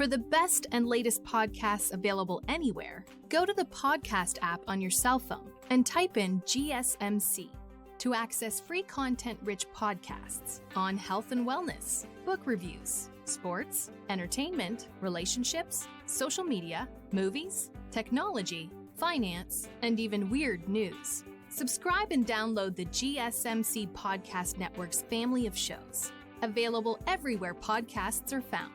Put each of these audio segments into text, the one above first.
For the best and latest podcasts available anywhere, go to the podcast app on your cell phone and type in GSMC to access free content-rich podcasts on health and wellness, book reviews, sports, entertainment, relationships, social media, movies, technology, finance, and even weird news. Subscribe and download the GSMC Podcast Network's family of shows, available everywhere podcasts are found.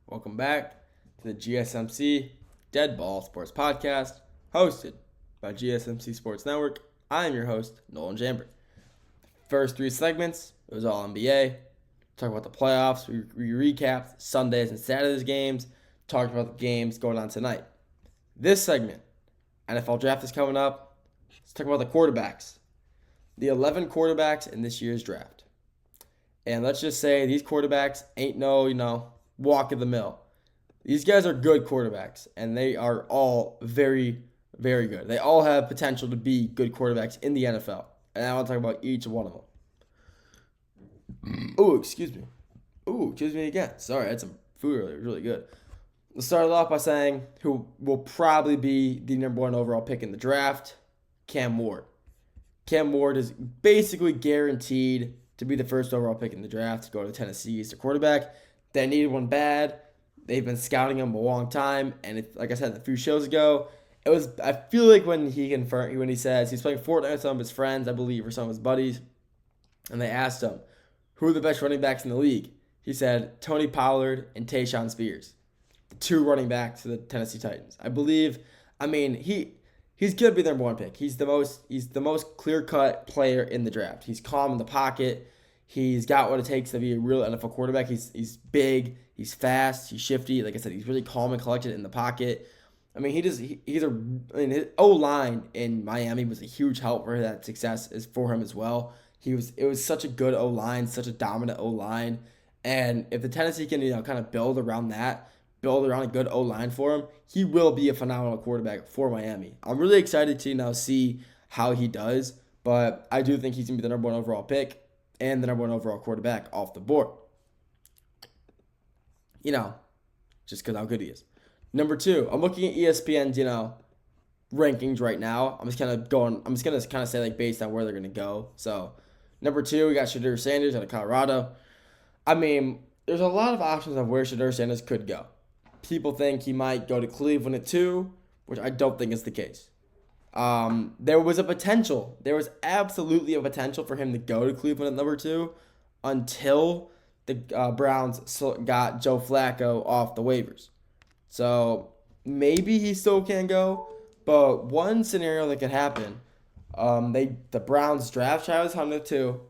Welcome back to the GSMC Dead Ball Sports Podcast, hosted by GSMC Sports Network. I am your host, Nolan Jambert. First 3 segments, it was all NBA. Talked about the playoffs. We recapped Sundays and Saturdays games. Talked about the games going on tonight. This segment, NFL draft is coming up. Let's talk about the quarterbacks. The 11 quarterbacks in this year's draft. And let's just say these quarterbacks ain't no, walk of the mill. These guys are good quarterbacks, and they are all very, very good. They all have potential to be good quarterbacks in the NFL. And I want to talk about each one of them. Excuse me again. Sorry, I had some food earlier. It was really good. Let's start it off by saying who will probably be the number 1 overall pick in the draft, Cam Ward. Cam Ward is basically guaranteed to be the first overall pick in the draft to go to Tennessee as their quarterback. They needed one bad. They've been scouting him a long time, and like I said a few shows ago, I feel like when he says he's playing Fortnite with some of his friends, I believe, or some of his buddies, and they asked him, who are the best running backs in the league? He said Tony Pollard and Tayshaun Spears, the 2 running backs for the Tennessee Titans. He's gonna be their number 1 pick. He's the most clear-cut player in the draft. He's calm in the pocket. He's got what it takes to be a real NFL quarterback. He's big, he's fast, he's shifty. Like I said, he's really calm and collected in the pocket. His O-line in Miami was a huge help for that success is for him as well. It was such a good O-line, such a dominant O-line. And if the Tennessee can, kind of build around a good O-line for him, he will be a phenomenal quarterback for Miami. I'm really excited to see how he does, but I do think he's going to be the number 1 overall pick and the number 1 overall quarterback off the board. Just because how good he is. Number 2, I'm looking at ESPN's, rankings right now. I'm just going to say based on where they're going to go. So, number 2, we got Shedeur Sanders out of Colorado. There's a lot of options of where Shedeur Sanders could go. People think he might go to Cleveland at 2, which I don't think is the case. There was absolutely a potential for him to go to Cleveland at number 2 until the Browns got Joe Flacco off the waivers. So maybe he still can go, but one scenario that could happen, the Browns draft Travis Hunter 2,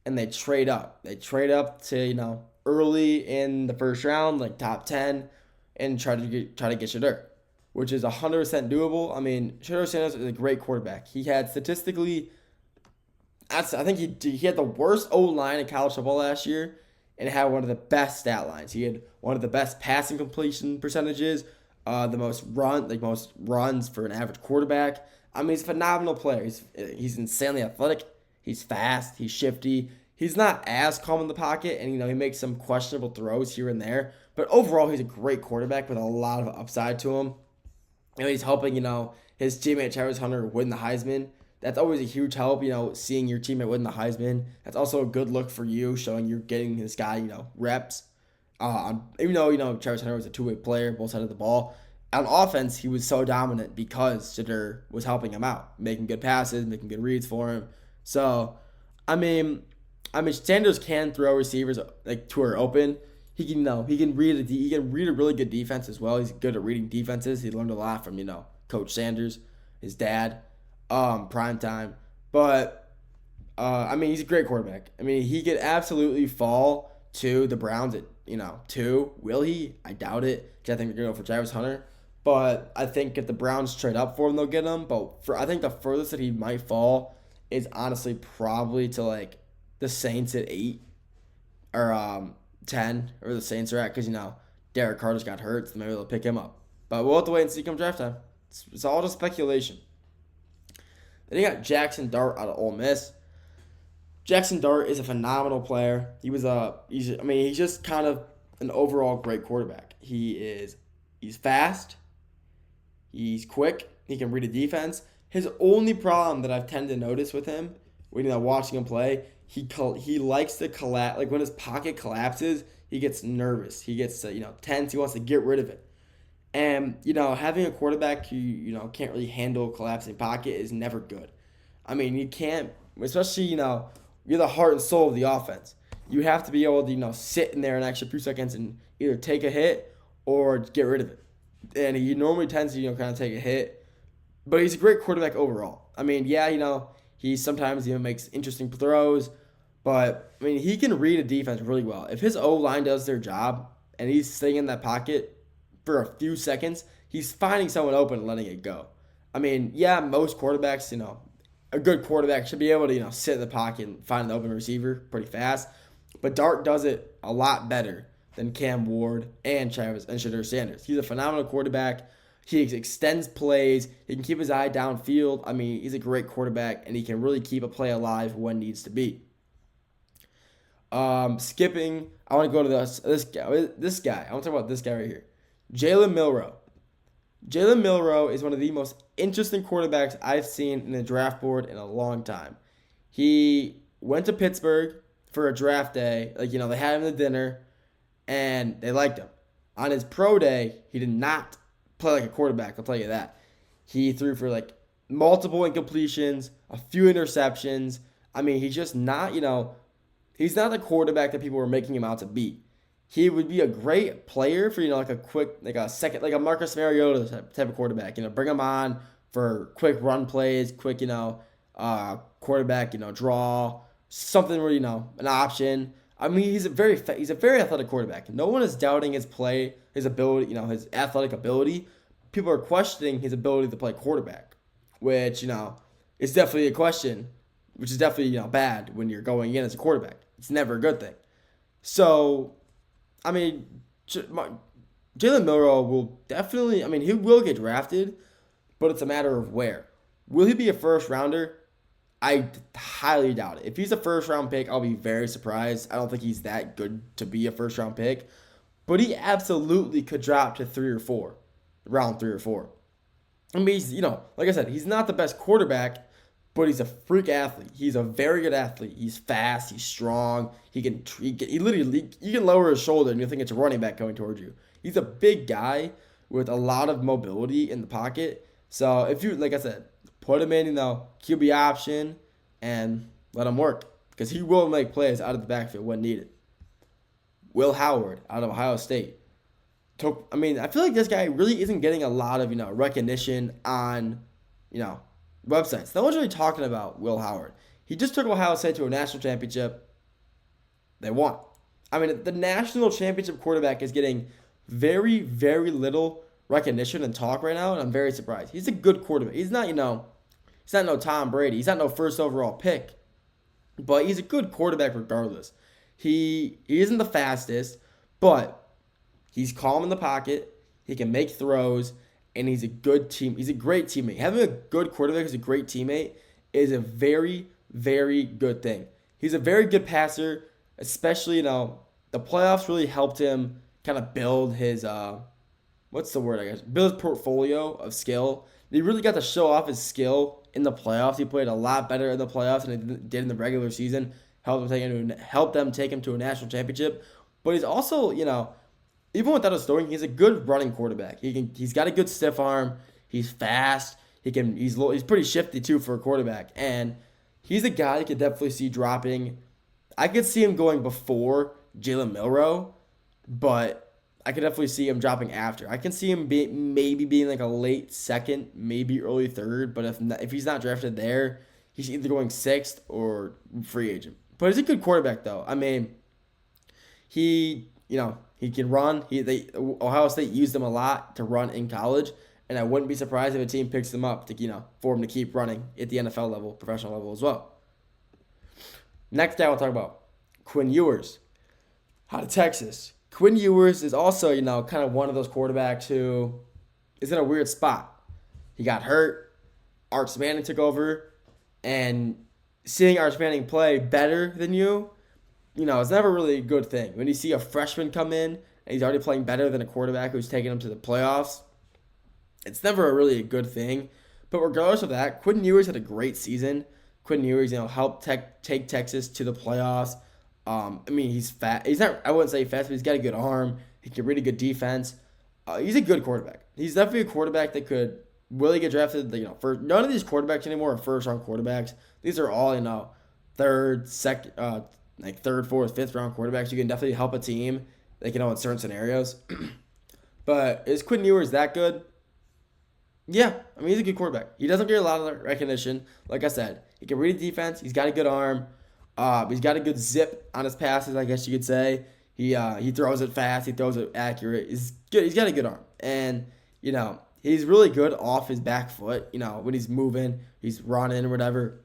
and they trade up. They trade up to early in the first round, like top 10, and try to get Shedeur, which is 100% doable. Shedeur Sanders is a great quarterback. He had statistically, I think he had the worst O-line in college football last year and had one of the best stat lines. He had one of the best passing completion percentages, the most runs for an average quarterback. He's a phenomenal player. He's insanely athletic. He's fast. He's shifty. He's not as calm in the pocket, and he makes some questionable throws here and there. But overall, he's a great quarterback with a lot of upside to him. He's helping, his teammate Travis Hunter win the Heisman. That's always a huge help, seeing your teammate win the Heisman. That's also a good look for you, showing you're getting this guy, reps. Even though, Travis Hunter was a two-way player, both sides of the ball. On offense, he was so dominant because Shedeur was helping him out, making good passes, making good reads for him. So, Sanders can throw receivers to her open. He can read a really good defense as well. He's good at reading defenses. He learned a lot from Coach Sanders, his dad, prime time. But he's a great quarterback. He could absolutely fall to the Browns at 2. Will he? I doubt it, because I think they're gonna go for Travis Hunter. But I think if the Browns trade up for him, they'll get him. But I think the furthest that he might fall is honestly probably to the Saints at 8 or 10, or the Saints are at, because Derek Carter's got hurt, so maybe they'll pick him up. But we'll have to wait and see come draft time. It's all just speculation. Then you got Jackson Dart out of Ole Miss. Jackson Dart is a phenomenal player. He's just kind of an overall great quarterback. He's fast. He's quick. He can read a defense. His only problem that I've tended to notice with him, when watching him play, he likes to collapse. Like when his pocket collapses, he gets nervous. He gets tense. He wants to get rid of it. And having a quarterback who can't really handle a collapsing pocket is never good. I mean, you can't, especially you're the heart and soul of the offense. You have to be able to sit in there an extra few seconds and either take a hit or get rid of it. And he normally tends to kind of take a hit, but he's a great quarterback overall. I mean, he sometimes makes interesting throws, but I mean he can read a defense really well. If his O-line does their job and he's sitting in that pocket for a few seconds, he's finding someone open and letting it go. I mean, most quarterbacks, a good quarterback should be able to sit in the pocket and find an open receiver pretty fast, but Dart does it a lot better than Cam Ward and Shedeur Sanders. He's a phenomenal quarterback. He extends plays. He can keep his eye downfield. I mean, he's a great quarterback, and he can really keep a play alive when needs to be. Skipping, I want to go to this guy. I want to talk about this guy right here. Jalen Milroe. Jalen Milroe is one of the most interesting quarterbacks I've seen in the draft board in a long time. He went to Pittsburgh for a draft day. They had him at dinner, and they liked him. On his pro day, he did not play like a quarterback, I'll tell you that. He threw for multiple incompletions, a few interceptions. I mean, he's just not, he's not the quarterback that people were making him out to be. He would be a great player for, a quick, a Marcus Mariota type of quarterback. Bring him on for quick run plays, quick, quarterback, draw, something where, an option. I mean, he's a very athletic quarterback. No one is doubting his play, his ability, his athletic ability. People are questioning his ability to play quarterback, which, is definitely a question, which is definitely, bad when you're going in as a quarterback. It's never a good thing. So, I mean, Jalen Milroe will definitely, he will get drafted, but it's a matter of where. Will he be a first rounder? I highly doubt it. If he's a first-round pick, I'll be very surprised. I don't think he's that good to be a first-round pick. But he absolutely could drop to 3 or 4, round 3 or 4. I mean, he's, like I said, he's not the best quarterback, but he's a freak athlete. He's a very good athlete. He's fast. He's strong. He can literally, you can lower his shoulder and you think it's a running back coming towards you. He's a big guy with a lot of mobility in the pocket. So if you, like I said, put him in, QB option and let him work because he will make plays out of the backfield when needed. Will Howard out of Ohio State. I feel like this guy really isn't getting a lot of, recognition on, websites. No one's really talking about Will Howard. He just took Ohio State to a national championship. They won. The national championship quarterback is getting very, very little recognition and talk right now, and I'm very surprised. He's a good quarterback. He's not, he's not no Tom Brady. He's not no first overall pick, but he's a good quarterback regardless. He isn't the fastest, but he's calm in the pocket. He can make throws, and he's a good team. He's a great teammate. Having a good quarterback who's a great teammate is a very, very good thing. He's a very good passer, especially, the playoffs really helped him kind of build his, build his portfolio of skill. He really got to show off his skill in the playoffs. He played a lot better in the playoffs than he did in the regular season. Helped them take him to a national championship. But he's also, even without us throwing, he's a good running quarterback. He's got a good stiff arm. He's fast. He's pretty shifty too for a quarterback. And he's a guy you could definitely see dropping. I could see him going before Jalen Milroe, but I could definitely see him dropping after. I can see him maybe being like a late second, maybe early third. But if he's not drafted there, he's either going 6th or free agent. But he's a good quarterback, though. He can run. Ohio State used him a lot to run in college, and I wouldn't be surprised if a team picks him up to for him to keep running at the NFL level, professional level as well. Next guy we'll talk about, Quinn Ewers, out of Texas. Quinn Ewers is also, kind of one of those quarterbacks who is in a weird spot. He got hurt. Arch Manning took over. and seeing Arch Manning play better than you, it's never really a good thing. When you see a freshman come in and he's already playing better than a quarterback who's taking him to the playoffs, it's never really a good thing. But regardless of that, Quinn Ewers had a great season. Quinn Ewers, helped take Texas to the playoffs. He's fat. He's not, I wouldn't say fast, but he's got a good arm. He can read a good defense. He's a good quarterback. He's definitely a quarterback that could really get drafted. First, none of these quarterbacks anymore are first-round quarterbacks. These are all, third, fourth, fifth round quarterbacks. You can definitely help a team, in certain scenarios. But is Quinn Ewers that good? Yeah, he's a good quarterback. He doesn't get a lot of recognition. Like I said, he can read the defense. He's got a good arm. He's got a good zip on his passes, I guess you could say. He throws it fast. He throws it accurate. He's good. He's got a good arm. And, he's really good off his back foot. When he's moving, he's running or whatever,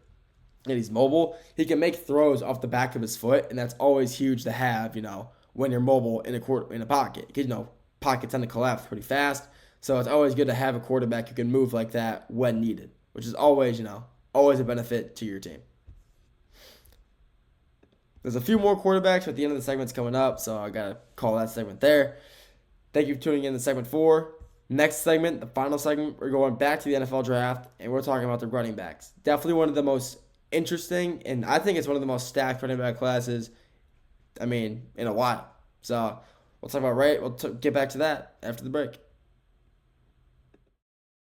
and he's mobile, he can make throws off the back of his foot, and that's always huge to have, when you're mobile in a pocket. Because, pockets tend to collapse pretty fast. So it's always good to have a quarterback who can move like that when needed, which is always, always a benefit to your team. There's a few more quarterbacks, but at the end of the segment's coming up, so I got to call that segment there. Thank you for tuning in to segment 4. Next segment, the final segment, we're going back to the NFL draft, and we're talking about the running backs. Definitely one of the most interesting, and I think it's one of the most stacked running back classes, in a while. So we'll talk about We'll get back to that after the break.